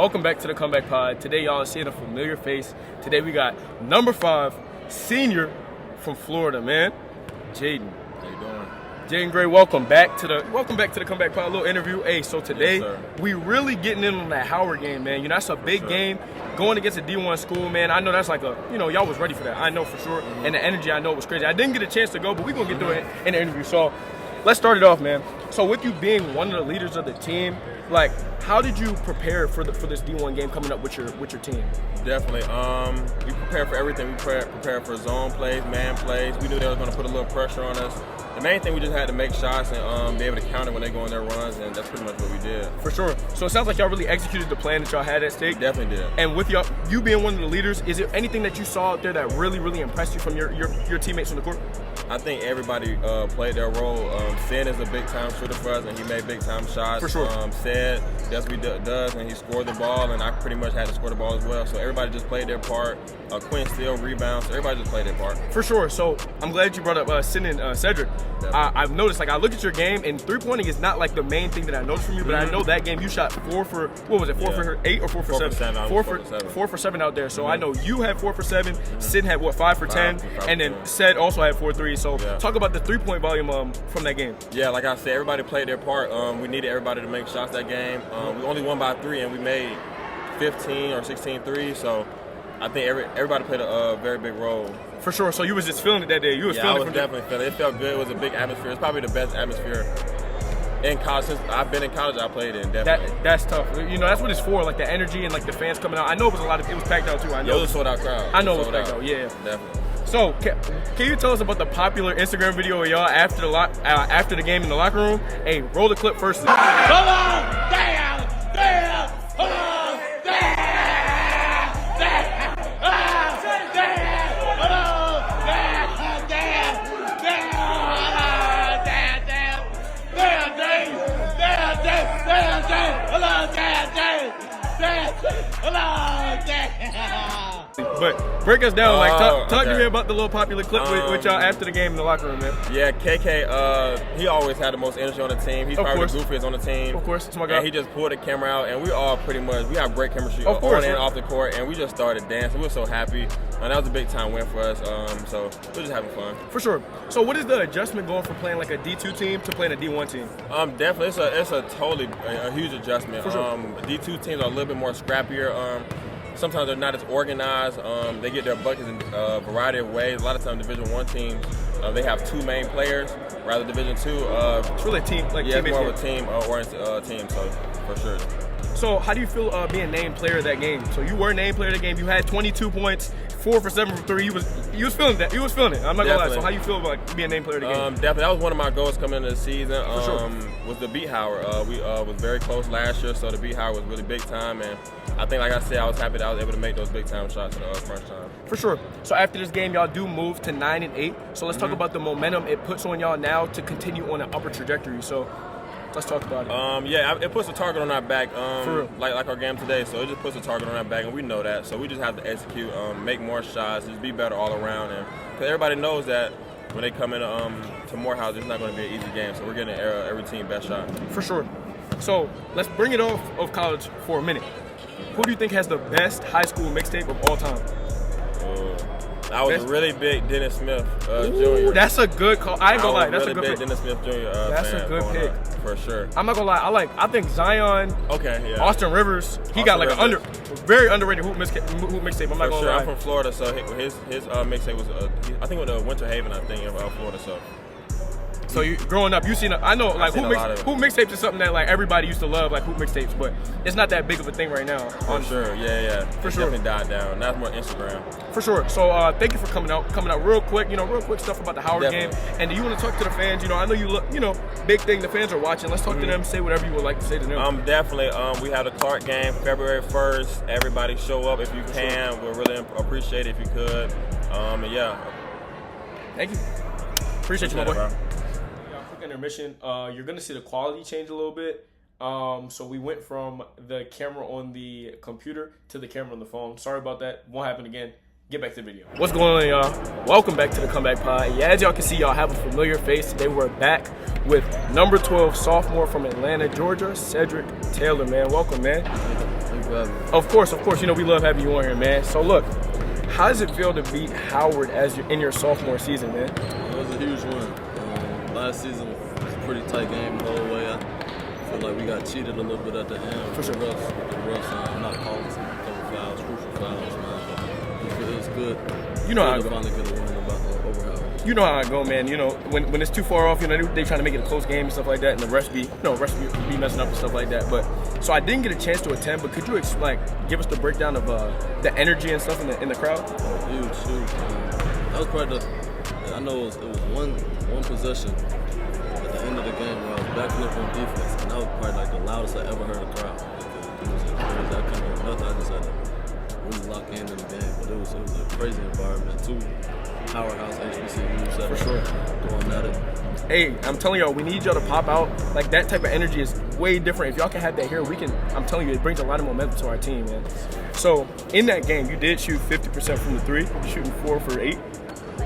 Welcome back to the Comeback Pod. Today, y'all are seeing a familiar face. Today, we got number 5, senior from Florida, man, Jaden. How you doing? Jaden Gray, welcome back to the Comeback Pod. A little interview. Hey, so today Yes, we really getting in on that Howard game, man. You know, that's a big game going against a D1 school, man. I know that's like y'all was ready for that. I know for sure, and the energy I know was crazy. I didn't get a chance to go, but we gonna get to it in the interview. So let's start it off, man. So with you being one of the leaders of the team, like, how did you prepare for this D1 game coming up with your team? Definitely. We prepared for everything. We prepared for zone plays, man plays. We knew they were going to put a little pressure on us. The main thing, we just had to make shots and be able to counter when they go on their runs, and that's pretty much what we did. For sure. So it sounds like y'all really executed the plan that y'all had at stake. Definitely did. And with you being one of the leaders, is there anything that you saw out there that really, really impressed you from your teammates on the court? I think everybody played their role. Sid is a big-time shooter for us, and he made big-time shots. For sure. Sid does what he does, and he scored the ball, and I pretty much had to score the ball as well. So everybody just played their part. Quinn still rebounds. So everybody just played their part. For sure. So I'm glad you brought up Sid and Cedric. I've noticed, like, I look at your game, and three-pointing is not like the main thing that I noticed from you, but I know that game you shot 4 for, what was it, 4 for 8 or 4 for 7? 4 for 7 out there. So I know you had 4 for 7. Sid had, 5 for 10? And then Sid also had 4 threes. So talk about the three-point volume from that game. Yeah, like I said, everybody played their part. We needed everybody to make shots that game. We only won by 3, and we made 15 or 16 threes. So I think everybody played a very big role. For sure. So you was just feeling it that day. You was feeling it. I was definitely feeling it. It felt good. It was a big atmosphere. It's probably the best atmosphere in college. Since I've been in college, I played in. Definitely. That's tough. You know, that's what it's for. Like the energy and like the fans coming out. I know it was it was packed out too. I know. It was a sold out crowd. I know it was packed out. Yeah. Definitely. So, can you tell us about the popular Instagram video of y'all after the game in the locker room? Hey, roll the clip first. Come on! Damn! Damn! Come on! Damn! Damn! Ah! Damn! Hold on! Damn! Damn! Damn! Ah! Damn! Damn! Damn! Damn! Damn! Damn! Damn! Hold on! Damn! Damn! Damn! Hold on! Damn! But break us down, talk to me about the little popular clip with y'all after the game in the locker room, man. Yeah, KK, he always had the most energy on the team. He's probably the goofiest on the team. Of course, it's my guy. And he just pulled the camera out, and we all pretty much, we have great chemistry on and off the court, and we just started dancing. We were so happy, and that was a big time win for us, so we're just having fun. For sure. So what is the adjustment going from playing like a D2 team to playing a D1 team? Definitely, it's a totally a huge adjustment. For sure. D2 teams are a little bit more scrappier. Sometimes they're not as organized. They get their buckets in a variety of ways. A lot of times Division I teams, they have 2 main players, rather Division II. It's really a team, like it's more of a team-oriented team, so for sure. So how do you feel being named player of that game? So you were named player of the game. You had 22 points, 4 for 7 from 3. You was feeling that. You was feeling it. I'm not gonna lie. So how you feel about being named player of the game? Definitely. That was one of my goals coming into the season. For sure. Was to beat Howard. We was very close last year, so to beat Howard was really big time. And I think, like I said, I was happy that I was able to make those big time shots in the first time. For sure. So after this game, y'all do move to 9-8. So let's talk about the momentum it puts on y'all now to continue on an upper trajectory. So let's talk about it. It puts a target on our back, For real. like our game today. So it just puts a target on our back, and we know that. So we just have to execute, make more shots, just be better all around. And because everybody knows that when they come in to Morehouse, it's not going to be an easy game. So we're getting every team best shot. For sure. So let's bring it off of college for a minute. Who do you think has the best high school mixtape of all time? I was a really big Dennis Smith Jr. That's a good call. I ain't gonna lie. That's really a good pick. Dennis Smith Jr. That's a good pick. For sure. I'm not gonna lie. I think Zion. Okay. Yeah. Austin Rivers. He got like a very underrated hoop mixtape. I'm not gonna lie. I'm from Florida, so his mixtape was I think with Winter Haven. I think of Florida. So you growing up, you seen I know like hoop mixtapes is something that like everybody used to love, like hoop mixtapes, but it's not that big of a thing right now. For sure, yeah. For sure. Definitely died down. That's more Instagram. For sure. So thank you for coming out real quick. Real quick stuff about the Howard game. And do you want to talk to the fans? I know you look. Big thing. The fans are watching. Let's talk to them. Say whatever you would like to say to them. Definitely. We have the Clark game February 1st. Everybody show up if you can. We'll really appreciate it if you could. Yeah. Thank you. Appreciate you, my boy. Bro. Intermission, you're gonna see the quality change a little bit. So we went from the camera on the computer to the camera on the phone. Sorry about that. Won't happen again. Get back to the video. What's going on, y'all? Welcome back to the Comeback Pod. Yeah, as y'all can see, y'all have a familiar face. Today we're back with number 12 sophomore from Atlanta, Georgia, Cedric Taylor. Man, welcome, man. for having me. Of course. You know, we love having you on here, man. So look, how does it feel to beat Howard in your sophomore season, man? It was a huge win. Last season was a pretty tight game the whole way. I feel like we got cheated a little bit at the end with the refs not calling some couple fouls, crucial fouls, man. But it was good. You know how I go. Finally get a win over Howard. You know how I go, man. You know, when it's too far off, you know, they trying to make it a close game and stuff like that, and the refs be messing up and stuff like that. But so I didn't get a chance to attend, but could you give us the breakdown of the energy and stuff in the crowd? Huge. That was probably I know it was one possession at the end of the game where I was backing up on defense, and that was probably like the loudest I ever heard a crowd. It was I couldn't hear nothing. I just had to really lock in the game, but it was a crazy environment too. Powerhouse HBCUs for sure going at it. Hey, I'm telling y'all, we need y'all to pop out. Like, that type of energy is way different. If y'all can have that here, I'm telling you, it brings a lot of momentum to our team, man. So in that game, you did shoot 50% from the three, shooting 4 for 8.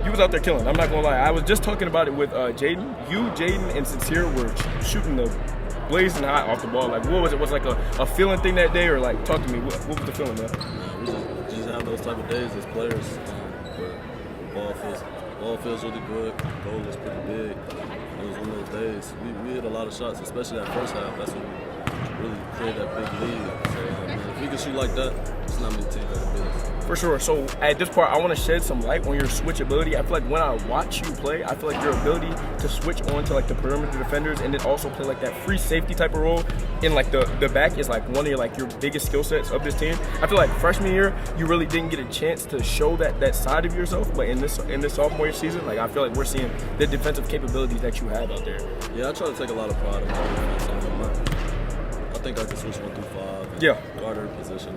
You was out there killing. I'm not gonna lie. I was just talking about it with Jaden. You, Jaden, and Sincere were shooting the blazing hot off the ball. Like, what was it? Was it like a feeling thing that day, or like, talk to me? What was the feeling, man? We just have those type of days as players where ball feels really good. The goal is pretty big. It was one of those days. We hit a lot of shots, especially that first half. That's when we really created that big lead. So, man, if we can shoot like that, it's not many teams that can beat us. For sure. So at this part, I want to shed some light on your switch ability. I feel like when I watch you play, I feel like your ability to switch on to like the perimeter defenders and then also play like that free safety type of role in like the back is like one of your biggest skill sets of this team. I feel like freshman year, you really didn't get a chance to show that side of yourself, but in this sophomore year season, like I feel like we're seeing the defensive capabilities that you have out there. Yeah, I try to take a lot of pride in my defense. I think I can switch 1 through 5. Yeah. Guard every position.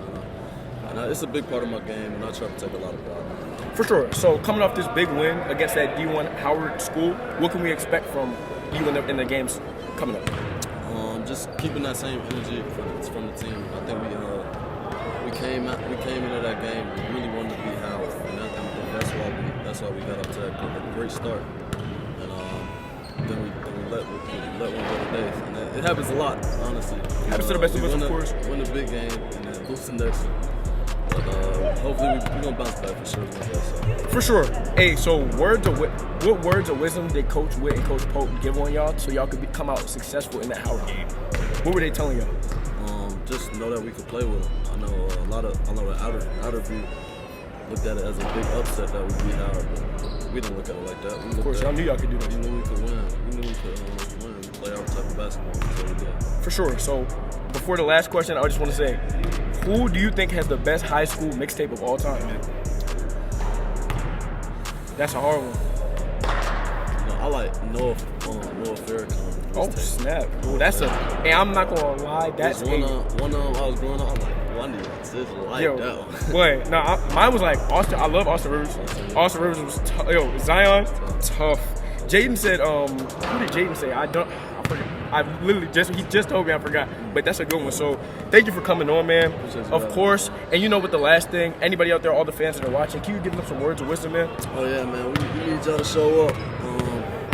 And it's a big part of my game, and I try to take a lot of pride. For sure. So coming off this big win against that D1 Howard school, what can we expect from you in the games coming up? Just keeping that same energy from the team. I think we came into that game. We really wanted to beat Howard, and I think that's why we got up to that great start. And then we let one go today. And it happens a lot, honestly. Happens to the best of us, of course. Win the big game and then lose the next one. But hopefully we're gonna bounce back for sure. For sure. Hey, so what words of wisdom did Coach Witt and Coach Pope give on y'all so y'all could come out successful in that Howard game? What were they telling y'all? Just know that we could play with them. I know the outer view looked at it as a big upset that we beat Howard, but we didn't look at it like that. Of course, y'all knew y'all could do that. We knew we could win. We knew we could win. We play our type of basketball, so we did. For sure. So before the last question, I just want to say, who do you think has the best high school mixtape of all time, man? That's a hard one. I like Noah Farrakhan. Oh snap! Ooh, that's a. Hey, I'm not gonna lie. That's one I was growing up. I'm like, I need this like that one. Wait, no, mine was like Austin. I love Austin Rivers. Austin Rivers was tough. Zion, tough. Jaden said, who did Jaden say? I forget. He just told me, I forgot. But that's a good one. So thank you for coming on, man. Of course. And you know what the last thing, anybody out there, all the fans that are watching, can you give them some words of wisdom, man? Oh yeah, man. We need y'all to show up.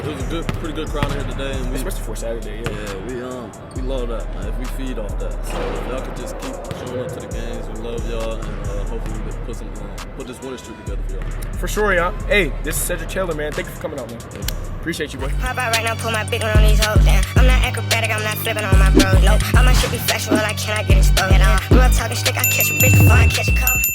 It was a pretty good crowd here today, and especially for Saturday. Yeah, we love that, man. If we feed off that, so if y'all could just keep showing up to the games, we love y'all, and hopefully we can put this winning streak together for y'all. For sure, y'all. Hey, this is Cedric Taylor, man. Thank you for coming out, man. Appreciate you, boy. Pop out right now, pull my big one on these hoes down. I'm not acrobatic, I'm not flipping on my bros. No, all my shit be factual, I cannot get it stolen. Real talking stick, I catch a bitch before I catch a cold.